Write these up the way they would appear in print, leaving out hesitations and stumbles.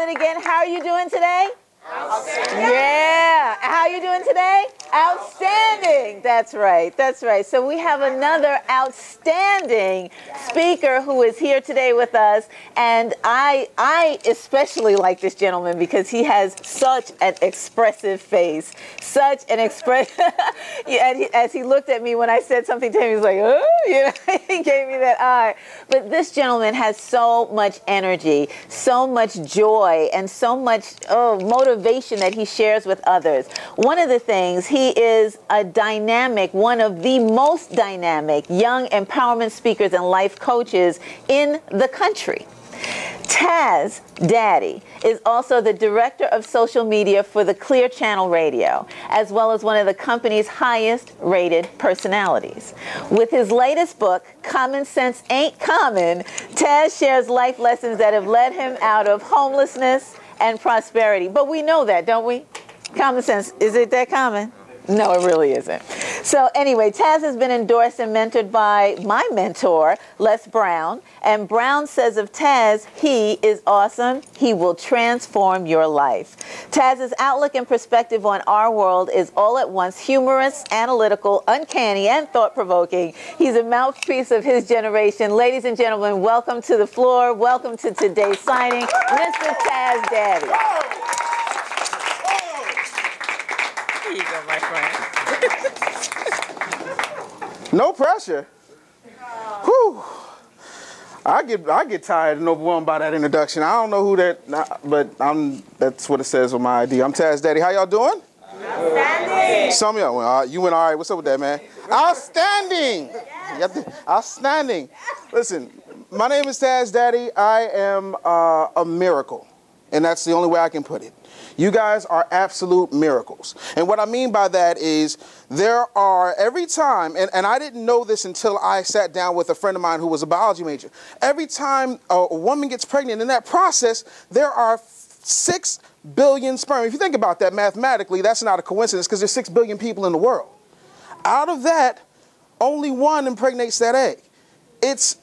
it again. How are you doing today? Outstanding. Yeah. How are you doing today? Outstanding. That's right. That's right. So we have another outstanding speaker who is here today with us. And I especially like this gentleman because he has such an expressive face. Such an expression. As he looked at me when I said something to him, he was like, oh, you know, he gave me that eye. But this gentleman has so much energy, so much joy, and so much motivation that he shares with others. One of the things, he is a dynamic, one of the most dynamic young empowerment speakers and life coaches in the country. Taz Daddy is also the director of social media for the Clear Channel Radio, as well as one of the company's highest rated personalities. With his latest book, Common Sense Ain't Common, Taz shares life lessons that have led him out of homelessness and prosperity. But we know that, don't we? Common sense, is it that common? No, it really isn't. So anyway, Taz has been endorsed and mentored by my mentor, Les Brown. And Brown says of Taz, he is awesome. He will transform your life. Taz's outlook and perspective on our world is all at once humorous, analytical, uncanny, and thought-provoking. He's a mouthpiece of his generation. Ladies and gentlemen, welcome to the floor. Welcome to today's signing, Mr. Taz Daddy. Here you go, my friend. No pressure. Whew. I get tired and overwhelmed by that introduction. I don't know who that, but that's what it says on my ID. I'm Taz Daddy. How y'all doing? Outstanding. Some of y'all, you went all right. What's up with that, man? Outstanding. Yes. Outstanding. Listen, my name is Taz Daddy. I am a miracle, and that's the only way I can put it. You guys are absolute miracles. And what I mean by that is there are every time, and I didn't know this until I sat down with a friend of mine who was a biology major. Every time a woman gets pregnant, in that process, there are 6 billion sperm. If you think about that mathematically, that's not a coincidence because there's 6 billion people in the world. Out of that, only one impregnates that egg. It's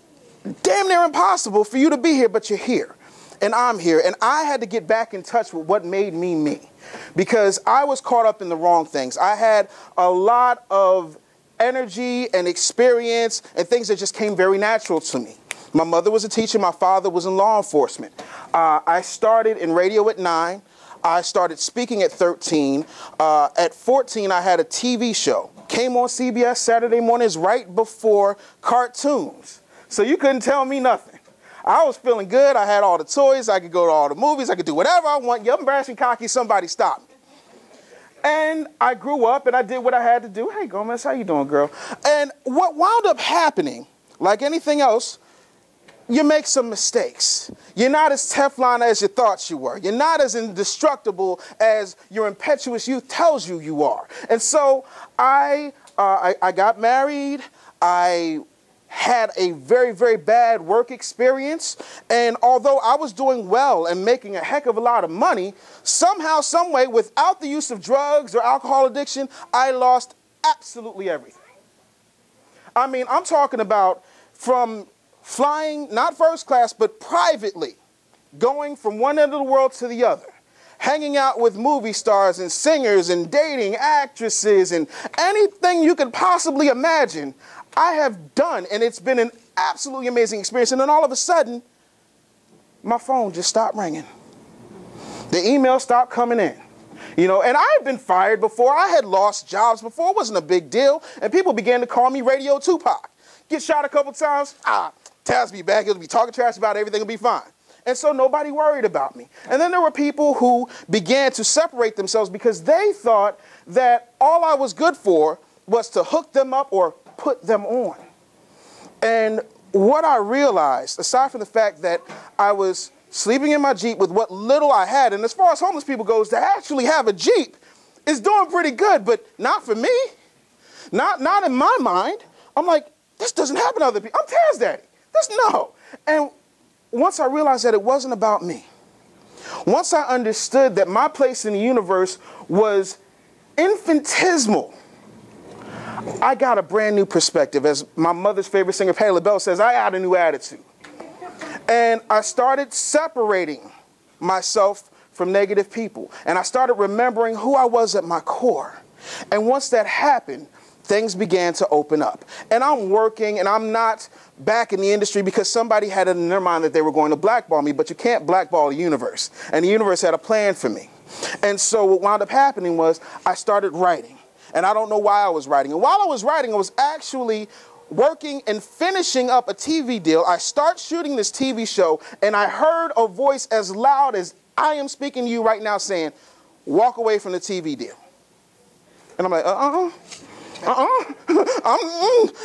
damn near impossible for you to be here, but you're here. And I'm here, and I had to get back in touch with what made me me, because I was caught up in the wrong things. I had a lot of energy and experience and things that just came very natural to me. My mother was a teacher. My father was in law enforcement. I started in radio at 9. I started speaking at 13. At 14, I had a TV show. Came on CBS Saturday mornings right before cartoons. So you couldn't tell me nothing. I was feeling good. I had all the toys. I could go to all the movies. I could do whatever I want. You're embarrassing cocky. Somebody stop me. And I grew up and I did what I had to do. Hey, Gomez, how you doing, girl? And what wound up happening, like anything else, you make some mistakes. You're not as Teflon as you thought you were. You're not as indestructible as your impetuous youth tells you you are. And so I got married. I had a very, very bad work experience, and although I was doing well and making a heck of a lot of money, somehow, some way, without the use of drugs or alcohol addiction, I lost absolutely everything. I mean, I'm talking about from flying, not first class, but privately, going from one end of the world to the other, hanging out with movie stars and singers and dating actresses and anything you could possibly imagine, I have done, and it's been an absolutely amazing experience. And then all of a sudden, my phone just stopped ringing. The email stopped coming in. You know, and I had been fired before. I had lost jobs before. It wasn't a big deal. And people began to call me Radio Tupac. Get shot a couple times. Taz be back. He'll be talking trash about it. Everything will be fine. And so nobody worried about me. And then there were people who began to separate themselves because they thought that all I was good for was to hook them up or put them on. And what I realized, aside from the fact that I was sleeping in my Jeep with what little I had, and as far as homeless people goes, to actually have a Jeep is doing pretty good, but not for me. Not in my mind. I'm like, this doesn't happen to other people. I'm Taz Daddy. No. And once I realized that it wasn't about me, once I understood that my place in the universe was infinitesimal, I got a brand new perspective. As my mother's favorite singer, Patti LaBelle, says, I got a new attitude. And I started separating myself from negative people. And I started remembering who I was at my core. And once that happened, things began to open up. And I'm working, and I'm not back in the industry because somebody had it in their mind that they were going to blackball me, but you can't blackball the universe. And the universe had a plan for me. And so what wound up happening was I started writing. And I don't know why I was writing. And while I was writing, I was actually working and finishing up a TV deal. I start shooting this TV show, and I heard a voice as loud as I am speaking to you right now saying, walk away from the TV deal. And I'm like,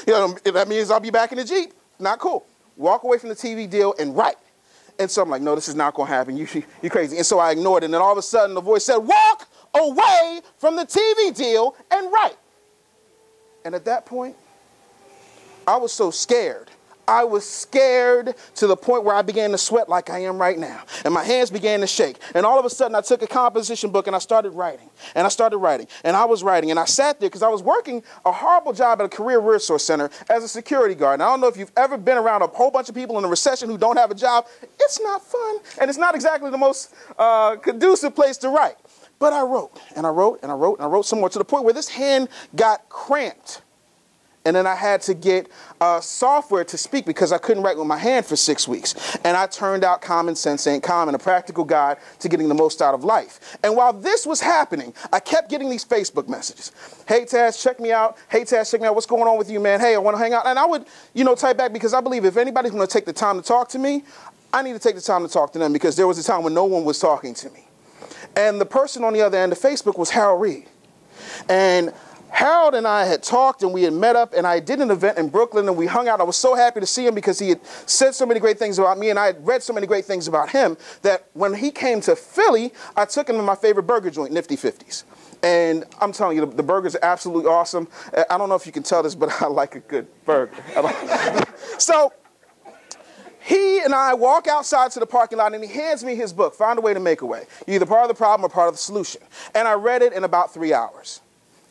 you know, that means I'll be back in the Jeep. Not cool. Walk away from the TV deal and write. And so I'm like, no, this is not going to happen. You're crazy. And so I ignored it. And then all of a sudden the voice said, walk away from the TV deal and write. And at that point, I was so scared. I was scared to the point where I began to sweat like I am right now. And my hands began to shake. And all of a sudden, I took a composition book and I started writing. And I started writing. And I was writing. And I sat there because I was working a horrible job at a career resource center as a security guard. And I don't know if you've ever been around a whole bunch of people in a recession who don't have a job. It's not fun. And it's not exactly the most conducive place to write. But I wrote. And I wrote. And I wrote. And I wrote some more to the point where this hand got cramped. And then I had to get software to speak because I couldn't write with my hand for 6 weeks. And I turned out Common Sense Ain't Common, a practical guide to getting the most out of life. And while this was happening, I kept getting these Facebook messages. Hey, Taz, check me out. Hey, Taz, check me out. What's going on with you, man? Hey, I want to hang out. And I would, you know, type back because I believe if anybody's going to take the time to talk to me, I need to take the time to talk to them because there was a time when no one was talking to me. And the person on the other end of Facebook was Harold Reed. And Harold and I had talked and we had met up and I did an event in Brooklyn and we hung out. I was so happy to see him because he had said so many great things about me and I had read so many great things about him that when he came to Philly, I took him to my favorite burger joint, Nifty 50s. And I'm telling you, the burgers are absolutely awesome. I don't know if you can tell this, but I like a good burger. So he and I walk outside to the parking lot and he hands me his book, Find a Way to Make a Way. You're either part of the problem or part of the solution. And I read it in about 3 hours.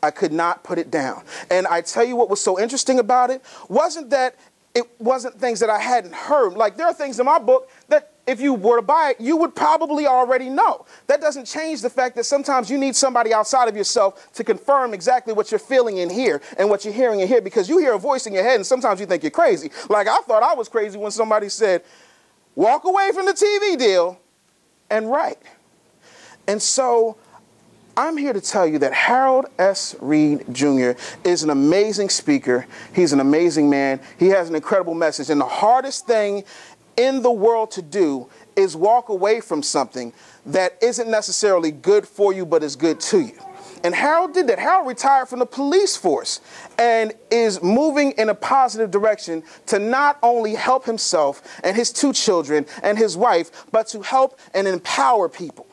I could not put it down. And I tell you what was so interesting about it wasn't that it wasn't things that I hadn't heard. Like there are things in my book that if you were to buy it, you would probably already know. That doesn't change the fact that sometimes you need somebody outside of yourself to confirm exactly what you're feeling in here and what you're hearing in here because you hear a voice in your head and sometimes you think you're crazy. Like I thought I was crazy when somebody said, walk away from the TV deal and write. And so I'm here to tell you that Harold S. Reed Jr. is an amazing speaker. He's an amazing man. He has an incredible message. And the hardest thing in the world to do is walk away from something that isn't necessarily good for you, but is good to you. And Harold did that. Harold retired from the police force and is moving in a positive direction to not only help himself and his 2 children and his wife, but to help and empower people.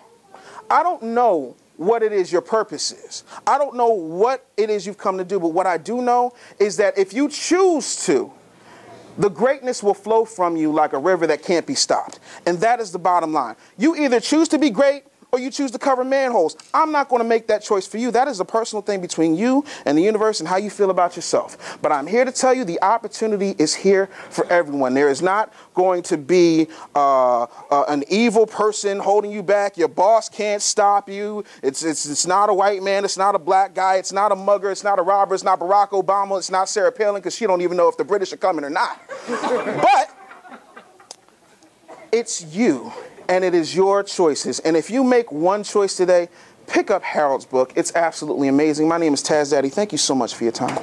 I don't know what it is your purpose is. I don't know what it is you've come to do, but what I do know is that if you choose to, the greatness will flow from you like a river that can't be stopped. And that is the bottom line. You either choose to be great or you choose to cover manholes. I'm not going to make that choice for you. That is a personal thing between you and the universe and how you feel about yourself. But I'm here to tell you the opportunity is here for everyone. There is not going to be an evil person holding you back. Your boss can't stop you. It's not a white man. It's not a black guy. It's not a mugger. It's not a robber. It's not Barack Obama. It's not Sarah Palin because she don't even know if the British are coming or not. But it's you. And it is your choices. And if you make one choice today, pick up Harold's book. It's absolutely amazing. My name is Taz Daddy. Thank you so much for your time.